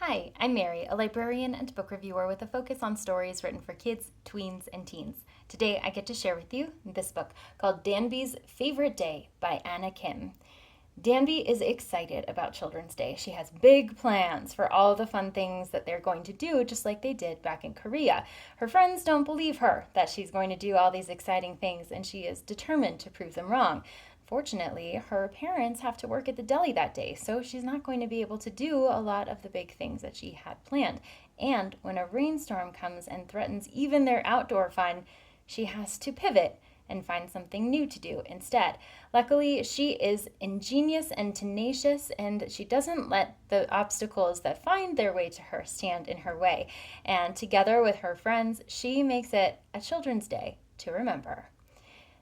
Hi, I'm Mary, a librarian and book reviewer with a focus on stories written for kids, tweens, and teens. Today I get to share with you this book called Danbi's Favorite Day by Anna Kim. Danbi is excited about Children's Day. She has big plans for all the fun things that they're going to do, just like they did back in Korea. Her friends don't believe her that she's going to do all these exciting things, and she is determined to prove them wrong. Fortunately, her parents have to work at the deli that day, so she's not going to be able to do a lot of the big things that she had planned. And when a rainstorm comes and threatens even their outdoor fun, she has to pivot and find something new to do instead. Luckily, she is ingenious and tenacious, and she doesn't let the obstacles that find their way to her stand in her way. And together with her friends, she makes it a Children's Day to remember.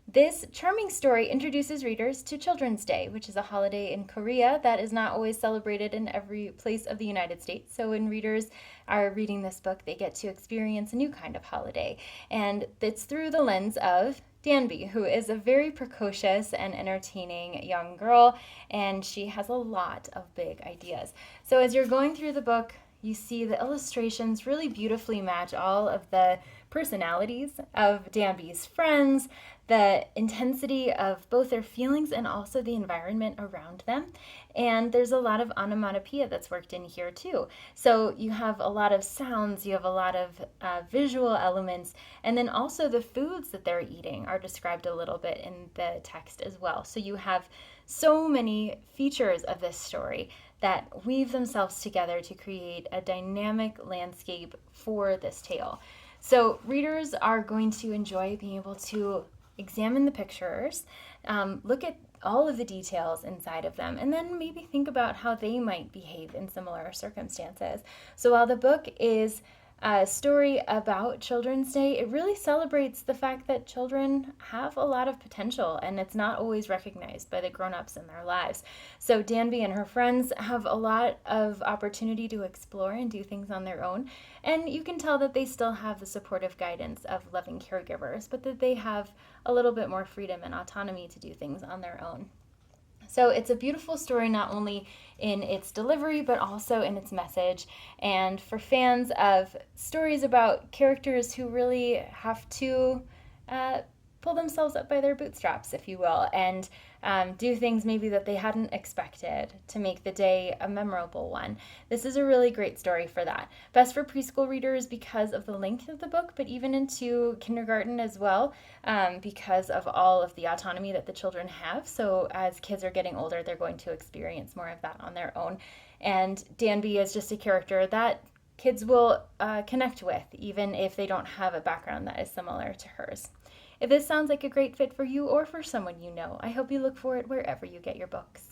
This charming story introduces readers to Children's Day, which is a holiday in Korea that is not always celebrated in every place of the United States. So when readers are reading this book, they get to experience a new kind of holiday. And it's through the lens of Danbi, who is a very precocious and entertaining young girl, and she has a lot of big ideas. So as you're going through the book, you see the illustrations really beautifully match all of the personalities of Danbi's friends, the intensity of both their feelings and also the environment around them. And there's a lot of onomatopoeia that's worked in here too. So you have a lot of sounds, you have a lot of visual elements, and then also the foods that they're eating are described a little bit in the text as well. So you have so many features of this story that weave themselves together to create a dynamic landscape for this tale. So readers are going to enjoy being able to examine the pictures, look at all of the details inside of them, and then maybe think about how they might behave in similar circumstances. So while the book is a story about Children's Day, it really celebrates the fact that children have a lot of potential and it's not always recognized by the grown-ups in their lives. So Danbi and her friends have a lot of opportunity to explore and do things on their own, and you can tell that they still have the supportive guidance of loving caregivers, but that they have a little bit more freedom and autonomy to do things on their own. So it's a beautiful story not only in its delivery but also in its message. And for fans of stories about characters who really have to pull themselves up by their bootstraps, if you will, and do things maybe that they hadn't expected to make the day a memorable one. This is a really great story for that. Best for preschool readers because of the length of the book, but even into kindergarten as well, because of all of the autonomy that the children have. So as kids are getting older, they're going to experience more of that on their own. And Danbi is just a character that kids will connect with, even if they don't have a background that is similar to hers. If this sounds like a great fit for you or for someone you know, I hope you look for it wherever you get your books.